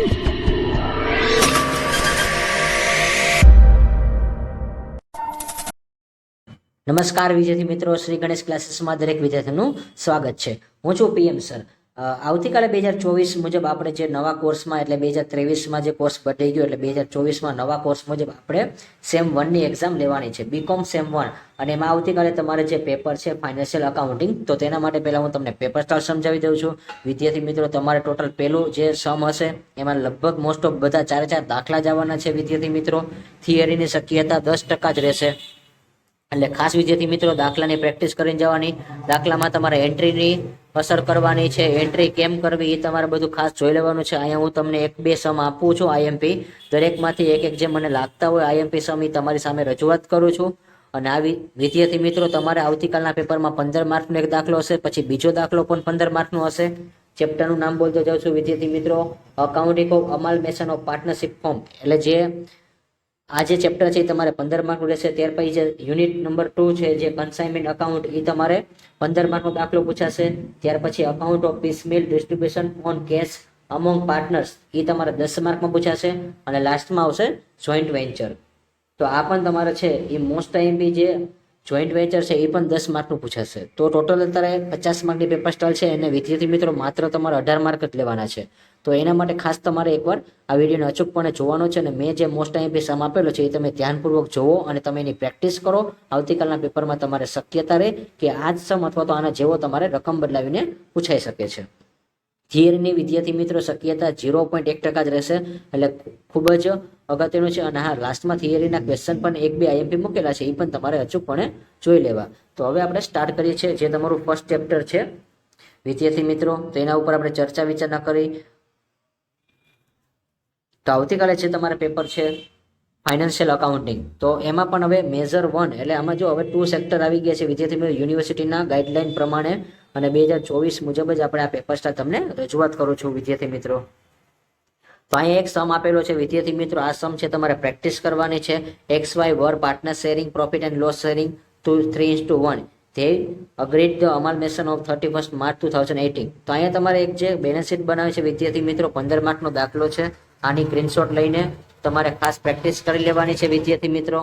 નમસ્કાર વિદ્યાર્થી મિત્રો, શ્રી ગણેશ ક્લાસીસમાં દરેક વિદ્યાર્થીનું સ્વાગત છે. હું છું પીએમ સર. આવતીકાલે 2024 મુજબ આપણે જે નવા કોર્સમાં એટલે 2023માં જે કોર્સ બદલાઈ ગયો એટલે 2024માં નવા કોર્સ મુજબ આપણે સેમ 1ની એક્ઝામ લેવાની છે, બીકોમ સેમ 1. અને એમાં આવતીકાલે તમારે જે પેપર છે ફાઇનાન્શિયલ અકાઉન્ટિંગ, તો તેના માટે પહેલાં હું તમને પેપર સ્ટાર સમજાવી દઉં છું. વિદ્યાર્થી મિત્રો, તમારે ટોટલ પહેલું જે સમ હશે એમાં લગભગ મોસ્ટ ઓફ બધા 4 દાખલા જ આવવાના છે. વિદ્યાર્થી મિત્રો, થિયરીની શક્યતા 10% જ રહેશે. એટલે ખાસ વિદ્યાર્થી મિત્રો, દાખલાની પ્રેક્ટિસ કરીને જવાની. દાખલામાં તમારે એન્ટ્રીની અસર કરવાની છે. એન્ટ્રી કેમ કરવી એ તમારે બધું ખાસ જોઈ લેવાનું છે. અહીંયા હું તમને 1-2 સમ આપું છું આઈએમપી. દરેકમાંથી એક જે મને લાગતા હોય આઈએમપી સમ એ તમારી સામે રજૂઆત કરું છું. અને આવી વિદ્યાર્થી મિત્રો, તમારે આવતીકાલના પેપરમાં 15 માર્કનો એક દાખલો હશે, પછી બીજો દાખલો પણ 15 માર્કનો હશે. ચેપ્ટરનું નામ બોલતો જાઉં છું વિદ્યાર્થી મિત્રો, accounting of amalgamation of partnership firm. એટલે જે આ જે ચેપ્ટર છે એ તમારે 15 માર્કનું રહેશે. ત્યાર પછી જે યુનિટ નંબર 2 છે જે કન્સાઇનમેન્ટ અકાઉન્ટ, એ તમારે 15 માર્કનો દાખલો પૂછાશે. ત્યાર પછી account of piecemeal distribution on cash among partners, એ તમારે 10 માર્કમાં પૂછાશે. અને લાસ્ટમાં આવશે જોઈન્ટ વેન્ચર. તો આ પણ તમારે છે એ મોસ્ટ આઈએમપી જે જોઈન્ટ વેન્ચર છે એ પણ 10 માર્કનું પૂછાશે. તો ટોટલ અત્યારે 50 માર્કની પેપર સ્ટાઇલ છે. અને વિદ્યાર્થી મિત્રો, માત્ર તમારે 18 માર્ક જ લેવાના છે. તો એના માટે ખાસ તમારે એકવાર આ વિડીયોને અચૂકપણે જોવાનો છે. અને મેં જે મોસ્ટ આઈએમપી સમ આપેલો છે એ તમે ધ્યાનપૂર્વક જોવો અને તમે એની પ્રેક્ટિસ કરો. આવતીકાલના પેપરમાં તમારે શક્યતા રહે કે આ જ સમ અથવા તો આના જેવો તમારે રકમ બદલાવીને પૂછાઈ શકે છે. થિયરીની વિદ્યાર્થી મિત્રો શક્યતા 0.1% જ રહેશે. એટલે ખૂબ જ અગત્યનું છે. અને હા, લાસ્ટમાં થિયરીના ક્વેશ્ચન પણ 1-2 આઈએમપી મૂકેલા છે, એ પણ તમારે અચૂકપણે જોઈ લેવા. તો હવે આપણે સ્ટાર્ટ કરીએ છીએ જે તમારું ફર્સ્ટ ચેપ્ટર છે વિદ્યાર્થી મિત્રો. તો એના ઉપર આપણે ચર્ચા વિચારણા કરી. તો આવતીકાલે છે તમારા પેપર છે ફાઇનાન્શિયલ અકાઉન્ટિંગ. તો એમાં પણ હવે મેજર 1 એટલે આમાં જો હવે 2 સેક્ટર આવી ગયા છે વિદ્યાર્થી મિત્રો યુનિવર્સિટીના ગાઈડલાઈન પ્રમાણે. અને 2024 મુજબ જ આપણે આ પેપર સ્ટાર તમને રજૂઆત કરું છું વિદ્યાર્થી મિત્રો. તો અહીંયા એક સમ આપેલો છે વિદ્યાર્થી મિત્રો. આ સમ છે તમારે પ્રેક્ટિસ કરવાની છે. XY વર partner sharing profit and loss sharing to 3:1. they agreed the amalgamation of 31st March 2018. તો અહીંયા તમારે એક જે બેલેન્સ શીટ બનાવે છે વિદ્યાર્થી મિત્રો, 15 માર્કનો દાખલો છે. આની સ્ક્રીનશોટ લઈને તમારે ખાસ પ્રેક્ટિસ કરી લેવાની છે વિદ્યાર્થી મિત્રો.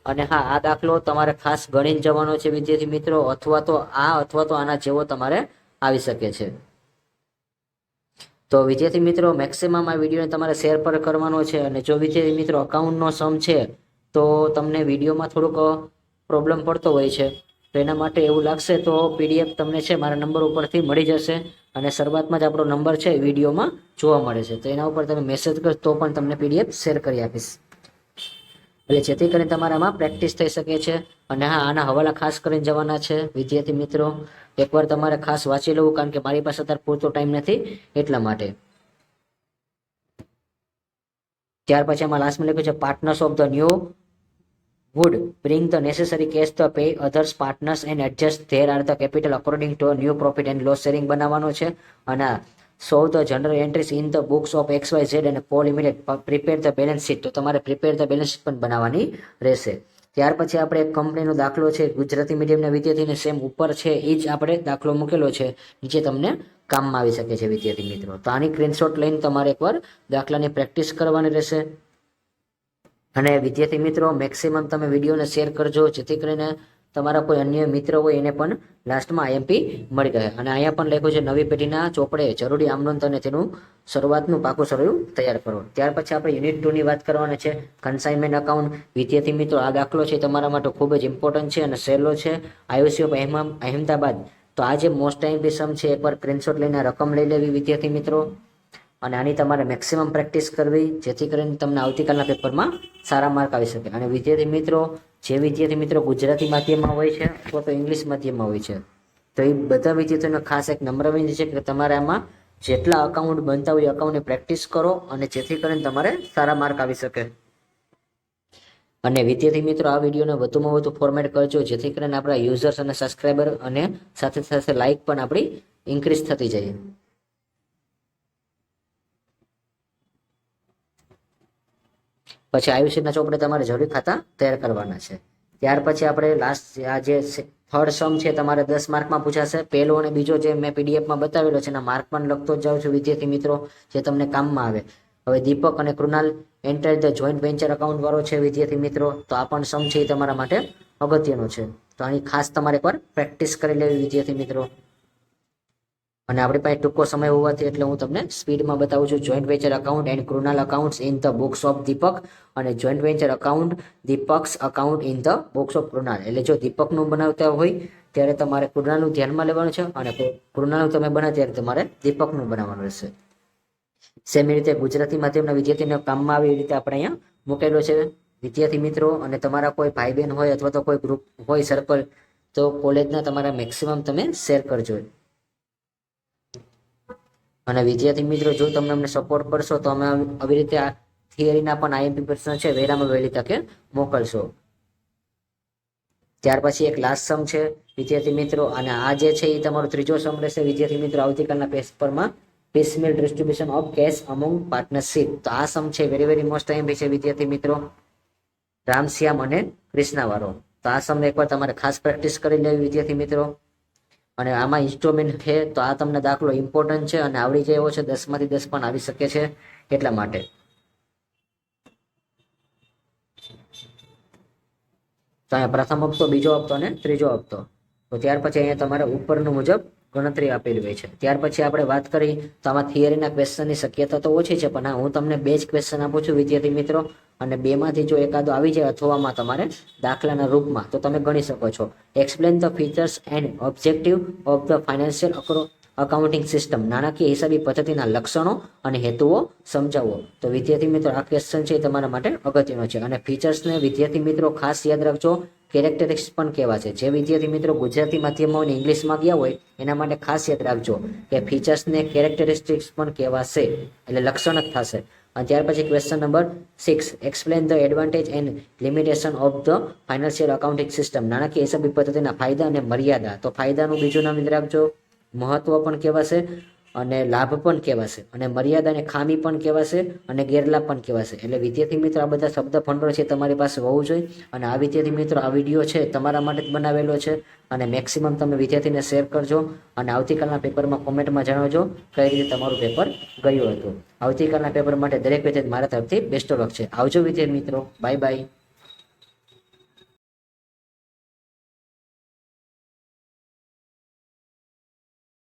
અને હા, આ દાખલો તમારે ખાસ ગણીને જવાનો છે વિદ્યાર્થી મિત્રો, અથવા તો આના જેવો તમારે આવી શકે છે. તો વિદ્યાર્થી મિત્રો, મેક્સિમમ આ વિડીયોને તમારે શેર પર કરવાનો છે. અને જો વિદ્યાર્થી મિત્રો અકાઉન્ટનો સમ છે તો તમને વિડીયોમાં થોડુંક પ્રોબ્લેમ પડતો હોય છે, તો એના માટે એવું લાગશે તો પીડીએફ તમને છે મારા નંબર ઉપરથી મળી જશે. અને શરૂઆતમાં જ આપણો નંબર છે વિડીયોમાં જોવા મળે છે. તો એના ઉપર તમે મેસેજ કરો તો પણ તમને પીડીએફ શેર કરી આપીશ. એટલે જેથી કરીને તમારે આમાં પ્રેક્ટિસ થઈ શકે છે. અને હા, આના હવાલા ખાસ કરીને જવાના છે વિદ્યાર્થી મિત્રો. એકવાર તમારે ખાસ વાંચી લેવું, કારણ કે મારી પાસે અત્યારે પૂરતો ટાઈમ નથી એટલા માટે. ત્યાર પછી આમાં લાસ્ટમાં લખ્યું છે partners of the new would bring the necessary cash to pay others partners and adjust their are the capital according to a new profit and loss sharing બનાવવાનો છે. અને show the general entries in the books of XYZ and call immediate prepare the balance sheet. તો તમારે prepare the balance sheet પણ બનાવવાની રહેશે. ત્યાર પછી આપણે એક કંપનીનો દાખલો છે ગુજરાતી મીડિયમના વિદ્યાર્થીને સેમ ઉપર છે એ જ આપણે દાખલો મૂકેલો છે, નીચે તમને કામમાં આવી શકે છે વિદ્યાર્થી મિત્રો. તો આની સ્ક્રીનશોટ લઈને તમારે એકવાર દાખલાની પ્રેક્ટિસ કરવાની રહેશે. અને વિદ્યાર્થી મિત્રો, મેક્સિમમ તમે વિડીયોને શેર કરજો, જેથી કરીને તમારા કોઈ અન્ય મિત્ર હોય એને પણ લાસ્ટમાં આઈએમપી મળી રહે. અને અહીંયા પણ લખ્યું છે નવી પેઢીના ચોપડે જરૂરી આમનોંધ અને તેનું શરૂઆતનું પાકું શરૂ તૈયાર કરો. ત્યાર પછી આપણે યુનિટ 2ની વાત કરવાની છે, કન્સાઇનમેન્ટ અકાઉન્ટ. વિદ્યાર્થી મિત્રો, આ દાખલો છે તમારા માટે ખૂબ જ ઇમ્પોર્ટન્ટ છે અને સહેલો છે. આયુસી ઓફ અહેમદાબાદ. તો આ જે મોસ્ટ આઈએમપી સમ છે એકવાર સ્ક્રીનશોટ લઈને રકમ લઈ લેવી વિદ્યાર્થી મિત્રો. અને આની તમારે મેક્સિમમ પ્રેક્ટિસ કરવી, જેથી કરીને તમને આવતીકાલના પેપરમાં સારા માર્ક આવી શકે. અને વિદ્યાર્થી મિત્રો, જે વિદ્યાર્થી મિત્રો ગુજરાતી માધ્યમમાં હોય છે અથવા તો ઇંગ્લિશ માધ્યમમાં હોય છે, તો એ બધા વિદ્યાર્થીઓને ખાસ એક નમ્ર વિનંતી છે કે તમારે આમાં જેટલા અકાઉન્ટ બનતા હોય અકાઉન્ટની પ્રેક્ટિસ કરો, અને જેથી કરીને તમારે સારા માર્ક આવી શકે. અને વિદ્યાર્થી મિત્રો, આ વિડીયોને વધુમાં વધુ ફોર્મેટ કરજો, જેથી કરીને આપણા યુઝર્સ અને સબસ્ક્રાઈબર અને સાથે સાથે લાઇક પણ આપણી ઇન્ક્રીઝ થતી જાય. પછી આયુષ્યના ચોપડે તમારે જરૂરી ખાતા તૈયાર કરવાના છે. ત્યાર પછી આપણે લાસ્ટ આ જે થર્ડ સમ છે તમારે 10 માર્કમાં પૂછાશે. પહેલો અને બીજો જે મેં પીડીએફમાં બતાવેલો છે એના માર્ક પણ લખતો જ જાઉં છું વિદ્યાર્થી મિત્રો, જે તમને કામમાં આવે. હવે દીપક અને Krunal enter the joint venture account વાળો છે વિદ્યાર્થી મિત્રો, તો આ પણ સમ છે એ તમારા માટે અગત્યનો છે. તો આની ખાસ તમારે પર પ્રેક્ટિસ કરી લેવી વિદ્યાર્થી મિત્રો. અને આપણી પાસે ટૂંકો સમય હોવાથી એટલે હું તમને સ્પીડમાં બતાવું છું. Joint venture account and Krunal accounts in the books of Deepak અને joint venture account Deepak's account in the books of Krunal. એટલે જો દીપકનું બનાવતા હોય ત્યારે તમારે કૃણાલનું ધ્યાનમાં લેવાનું છે અને કૃણાલનું તમે બનાવો ત્યારે તમારે દીપકનું બનાવવાનું રહેશે. સેમ રીતે ગુજરાતી માધ્યમના વિદ્યાર્થીને કામમાં આવે એ રીતે આપણે અહીંયા મૂકેલો છે વિદ્યાર્થી મિત્રો. અને તમારા કોઈ ભાઈ બહેન હોય અથવા તો કોઈ ગ્રુપ હોય સર્કલ, તો કોલેજના તમારા મેક્સિમમ તમે શેર કરજો. અને વિદ્યાર્થી મિત્રો જો તમને અમને સપોર્ટ કરશો તો અમે આવી રીતે આ થિયરીના પણ આઈએમપી પ્રશ્ન છે વહેલામાં વહેલી તકે મોકલશો. ત્યાર પછી એક લાસ્ટ સમ છે વિદ્યાર્થી મિત્રો, અને આ જે છે એ તમારો ત્રીજો સમ રહેશે વિદ્યાર્થી મિત્રો આવતીકાલના પેપરમાં, piecemeal distribution of cash among partnership. તો આ સમ છે વેરી વેરી મોસ્ટ આઈએમપી છે વિદ્યાર્થી મિત્રો, રામશ્યામ અને કૃષ્ણા વાળો. તો આ સમ એકવાર તમારે ખાસ પ્રેક્ટિસ કરી લેવી વિદ્યાર્થી મિત્રો. અને આમાં ઇન્સ્ટ્રુમેન્ટ છે તો આ તમને દાખલો ઇમ્પોર્ટન્ટ છે અને આવડી જાય એવો છે, 10 માંથી 10 પણ આવી શકે છે એટલા માટે. તો અહીંયા પ્રથમ હપ્તો, બીજો હપ્તો અને ત્રીજો હપ્તો. તો ત્યાર પછી અહીંયા તમારે ઉપરનું મુજબ ગણતરી આપેલી હોય છે. ત્યાર પછી આપણે વાત કરી તો આમાં થિયરીના ક્વેશ્ચનની શક્યતા તો ઓછી છે, પણ હું તમને 2 જ ક્વેશ્ચન આપું છું વિદ્યાર્થી મિત્રો, અને 2 માંથી જો એકાદો આવી જાય અથવામાં તમારે દાખલાના રૂપમાં તો તમે ગણી શકો છો. Explain the features and objective of the financial accounting system. નાણાકીય હિસાબી પદ્ધતિના લક્ષણો અને હેતુઓ સમજાવો. તો વિદ્યાર્થી મિત્રો આ ક્વેશ્ચન છે એ તમારા માટે અગત્યનો છે. અને ફીચર્સને વિદ્યાર્થી મિત્રો ખાસ યાદ રાખજો, કેરેક્ટરિસ્ટિક્સ પણ કહેવા છે. જે વિદ્યાર્થી મિત્રો ગુજરાતી માધ્યમમાં અને ઇંગ્લિશમાં ગયા હોય એના માટે ખાસ યાદ રાખજો કે ફીચર્સને કેરેક્ટરિસ્ટિક્સ પણ કહેવાશે, એટલે લક્ષણ જ થશે. અને ત્યાર પછી question number 6, explain the advantage and limitation of the financial accounting system. નાણાકીય હિસાબી પદ્ધતિના ફાયદા અને મર્યાદા. તો ફાયદાનું બીજું નામ યાદ રાખજો, મહત્વ પણ કહેવાશે અને લાભ પણ કહેવાશે, અને મર્યાદા અને ખામી પણ કહેવાશે અને ગેરલાભ પણ કહેવાશે. એટલે વિદ્યાર્થી મિત્રો આ બધા શબ્દ ભંડોળ છે તમારી પાસે હોવું જોઈએ. અને આ વિદ્યાર્થી મિત્રો આ વિડીયો છે તમારા માટે જ બનાવેલો છે, અને મેક્સિમમ તમે વિદ્યાર્થીને શેર કરજો. અને આવતીકાલના પેપરમાં કોમેન્ટમાં જણાવજો કઈ રીતે તમારું પેપર ગયું હતું. આવતીકાલના પેપર માટે દરેક વિદ્યાર્થી મારા તરફથી બેસ્ટ ઓફ લક છે. આવજો વિદ્યાર્થી મિત્રો, બાય બાય.